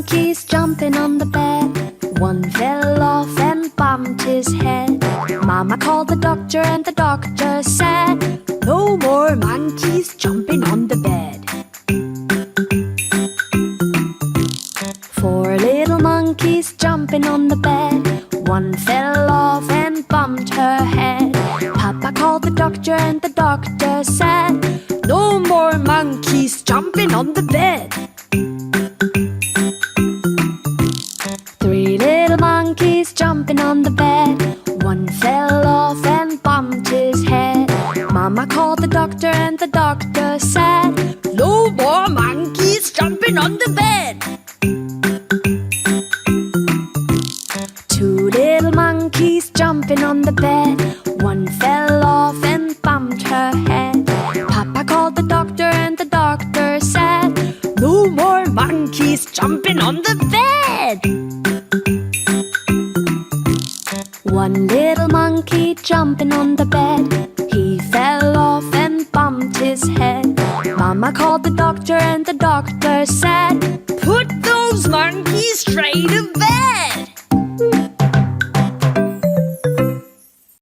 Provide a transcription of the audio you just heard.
monkeys jumping on the bed. One fell off and bumped his head. Mama called the doctor and the doctor said, "No more monkeys jumping on the bed." Four little monkeys jumping on the bed. One fell off and bumped her head. Papa called the doctor and the doctor said, "No more monkeys jumping on the bed." Three little monkeys jumping on the bed. One fell off and bumped his head. Mama called the doctor and the doctor said, "No more monkeys jumping on the bed." Two little monkeys jumping on the bed. One fell off and bumped her head. Papa called the doctor and the doctor said, "No more monkeys jumping on the bed." One little monkey jumping on the bed. He fell off and bumped his head. Mama called the doctor and the doctor said, "Put those monkeys straight to bed."